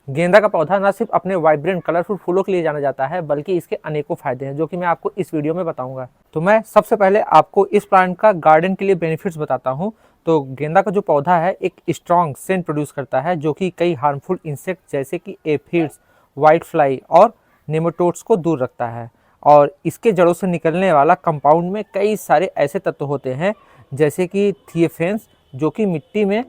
गेंदा का पौधा न सिर्फ अपने वाइब्रेंट कलरफुल फूलों के लिए जाना जाता है, बल्कि इसके अनेकों फायदे हैं जो कि मैं आपको इस वीडियो में बताऊंगा। तो मैं सबसे पहले आपको इस प्लांट का गार्डन के लिए बेनिफिट्स बताता हूं। तो गेंदा का जो पौधा है एक स्ट्रॉन्ग सेंट प्रोड्यूस करता है जो कि कई हार्मफुल इंसेक्ट जैसे कि एफिड्स, व्हाइट फ्लाई और नेमाटोड्स को दूर रखता है। और इसके जड़ों से निकलने वाला कंपाउंड में कई सारे ऐसे तत्व होते हैं जैसे कि थियोफेंस, जो कि मिट्टी में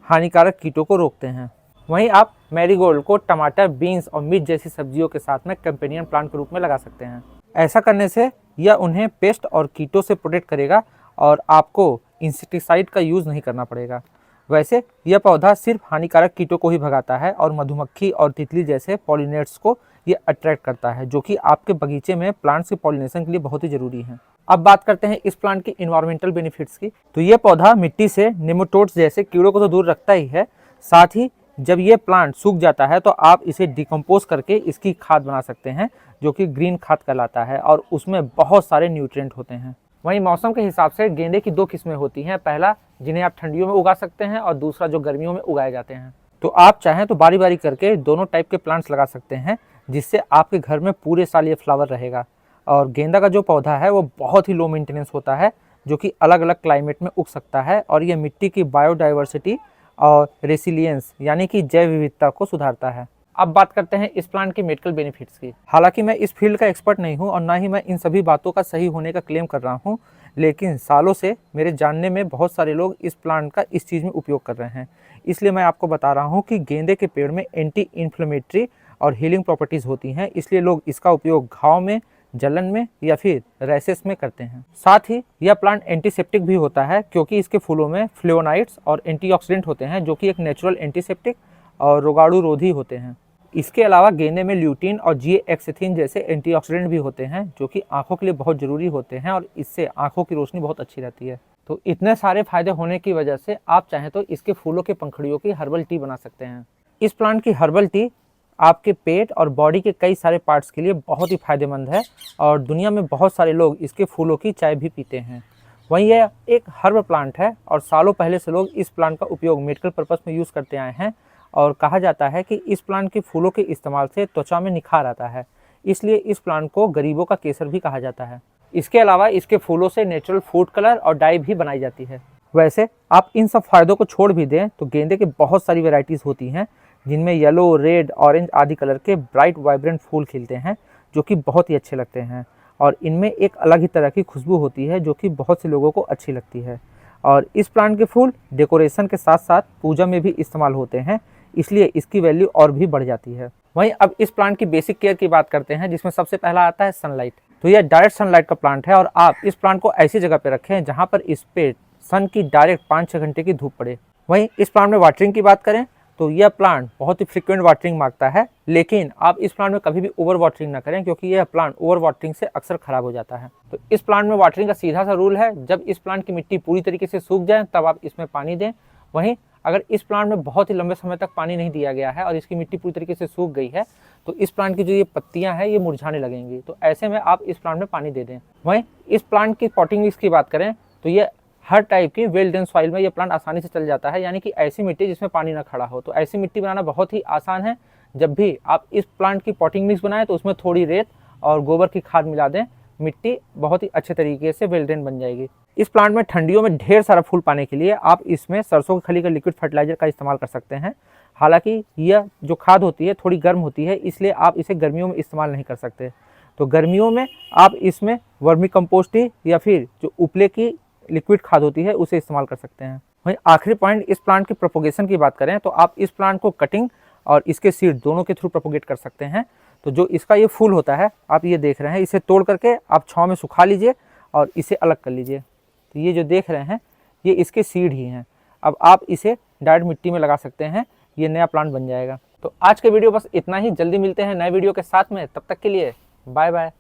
हानिकारक कीटों को रोकते हैं। वहीं आप मैरीगोल्ड को टमाटर, बीन्स और मिर्च जैसी सब्जियों के साथ में कंपेनियन प्लांट के रूप में लगा सकते हैं। ऐसा करने से यह उन्हें पेस्ट और कीटों से प्रोटेक्ट करेगा और आपको इंसेक्टिसाइड का यूज़ नहीं करना पड़ेगा। वैसे यह पौधा सिर्फ हानिकारक कीटों को ही भगाता है और मधुमक्खी और तितली जैसे पॉलिनेट्स को ये अट्रैक्ट करता है, जो कि आपके बगीचे में प्लांट्स के पॉलिनेशन के लिए बहुत ही जरूरी है। अब बात करते हैं इस प्लांट की इन्वायरमेंटल बेनिफिट्स की। तो यह पौधा मिट्टी से नेमाटोड्स जैसे कीड़ों को तो दूर रखता ही है, साथ ही जब ये प्लांट सूख जाता है तो आप इसे डिकम्पोज करके इसकी खाद बना सकते हैं, जो कि ग्रीन खाद कहलाता है और उसमें बहुत सारे न्यूट्रिएंट होते हैं। वहीं मौसम के हिसाब से गेंदे की दो किस्में होती हैं, पहला जिन्हें आप ठंडियों में उगा सकते हैं और दूसरा जो गर्मियों में उगाए जाते हैं। तो आप चाहें तो बारी बारी करके दोनों टाइप के प्लांट्स लगा सकते हैं, जिससे आपके घर में पूरे साल ये फ्लावर रहेगा। और गेंदा का जो पौधा है वो बहुत ही लो मेंटेनेंस होता है, जो कि अलग अलग क्लाइमेट में उग सकता है और ये मिट्टी की बायोडाइवर्सिटी और रेसिलियंस यानी कि जैव विविधता को सुधारता है। अब बात करते हैं इस प्लांट के मेडिकल बेनिफिट्स की। हालांकि मैं इस फील्ड का एक्सपर्ट नहीं हूं और ना ही मैं इन सभी बातों का सही होने का क्लेम कर रहा हूं, लेकिन सालों से मेरे जानने में बहुत सारे लोग इस प्लांट का इस चीज़ में उपयोग कर रहे हैं। इसलिए मैं आपको बता रहा हूँ कि गेंदे के पेड़ में एंटी इन्फ्लेमेटरी और हीलिंग प्रॉपर्टीज़ होती हैं, इसलिए लोग इसका उपयोग घाव में, जलन में या फिर रैसेस में करते हैं। साथ ही यह प्लांट एंटीसेप्टिक भी होता है, क्योंकि इसके फूलों में फ्लेवोनाइड्स और एंटीऑक्सीडेंट होते हैं, जो कि एक नेचुरल एंटीसेप्टिक और रोगाणु रोधी होते हैं। इसके अलावा गेंदे में ल्यूटीन और जीएक्सेथिन जैसे एंटीऑक्सीडेंट भी होते हैं, जो कि आंखों के लिए बहुत ज़रूरी होते हैं और इससे आंखों की रोशनी बहुत अच्छी रहती है। तो इतने सारे फायदे होने की वजह से आप चाहें तो इसके फूलों के पंखुड़ियों की हर्बल टी बना सकते हैं। इस प्लांट की हर्बल टी आपके पेट और बॉडी के कई सारे पार्ट्स के लिए बहुत ही फायदेमंद है और दुनिया में बहुत सारे लोग इसके फूलों की चाय भी पीते हैं। वहीं यह एक हर्ब प्लांट है और सालों पहले से लोग इस प्लांट का उपयोग मेडिकल पर्पस में यूज़ करते आए हैं और कहा जाता है कि इस प्लांट के फूलों के इस्तेमाल से त्वचा में निखार आता है, इसलिए इस प्लांट को गरीबों का केसर भी कहा जाता है। इसके अलावा इसके फूलों से नेचुरल फूड कलर और डाई भी बनाई जाती है। वैसे आप इन सब फायदों को छोड़ भी दें तो गेंदे के बहुत सारी वेराइटीज़ होती हैं, जिनमें येलो, रेड, ऑरेंज आदि कलर के ब्राइट वाइब्रेंट फूल खिलते हैं, जो कि बहुत ही अच्छे लगते हैं और इनमें एक अलग ही तरह की खुशबू होती है, जो कि बहुत से लोगों को अच्छी लगती है। और इस प्लांट के फूल डेकोरेशन के साथ साथ पूजा में भी इस्तेमाल होते हैं, इसलिए इसकी वैल्यू और भी बढ़ जाती है। वहीं अब इस प्लांट की बेसिक केयर की बात करते हैं, जिसमें सबसे पहला आता है सनलाइट। तो यह डायरेक्ट सनलाइट का प्लांट है और आप इस प्लांट को ऐसी जगह पे रखें जहाँ पर इस पे सन की डायरेक्ट 5-6 घंटे की धूप पड़े। वहीं इस प्लांट में वाटरिंग की बात करें तो यह प्लांट बहुत ही फ्रिक्वेंट वाटरिंग मांगता है, लेकिन आप इस प्लांट में कभी भी ओवर वाटरिंग ना करें, क्योंकि यह प्लांट ओवर वाटरिंग से अक्सर खराब हो जाता है। तो इस प्लांट में वाटरिंग का सीधा सा रूल है, जब इस प्लांट की मिट्टी पूरी तरीके से सूख जाए तब आप इसमें पानी दें। वहीं अगर इस प्लांट में बहुत ही लंबे समय तक पानी नहीं दिया गया है और इसकी मिट्टी पूरी तरीके से सूख गई है तो इस प्लांट की जो ये पत्तियां हैं ये मुरझाने लगेंगी, तो ऐसे में आप इस प्लांट में पानी दे दें। वहीं इस प्लांट की पॉटिंग मिक्स की बात करें तो ये हर टाइप की वेल ड्रेन सॉइल में ये प्लांट आसानी से चल जाता है, यानी कि ऐसी मिट्टी जिसमें पानी ना खड़ा हो। तो ऐसी मिट्टी बनाना बहुत ही आसान है। जब भी आप इस प्लांट की पॉटिंग मिक्स बनाएं तो उसमें थोड़ी रेत और गोबर की खाद मिला दें, मिट्टी बहुत ही अच्छे तरीके से वेल ड्रेन बन जाएगी। इस प्लांट में ठंडियों में ढेर सारा फूल पाने के लिए आप इसमें सरसों की खली का लिक्विड फर्टिलाइजर का इस्तेमाल कर सकते हैं। हालांकि यह जो खाद होती है थोड़ी गर्म होती है, इसलिए आप इसे गर्मियों में इस्तेमाल नहीं कर सकते। तो गर्मियों में आप इसमें वर्मी कंपोस्ट या फिर जो उपले की लिक्विड खाद होती है उसे इस्तेमाल कर सकते हैं। वहीं आखिरी पॉइंट, इस प्लांट की प्रोपोगेशन की बात करें तो आप इस प्लांट को कटिंग और इसके सीड दोनों के थ्रू प्रोपोगेट कर सकते हैं। तो जो इसका ये फूल होता है आप ये देख रहे हैं, इसे तोड़ करके आप छांव में सुखा लीजिए और इसे अलग कर लीजिए। तो ये जो देख रहे हैं ये इसके सीड ही हैं। अब आप इसे डायरेक्ट मिट्टी में लगा सकते हैं, ये नया प्लांट बन जाएगा। तो आज के वीडियो बस इतना ही। जल्दी मिलते हैं नए वीडियो के साथ में, तब तक के लिए बाय बाय।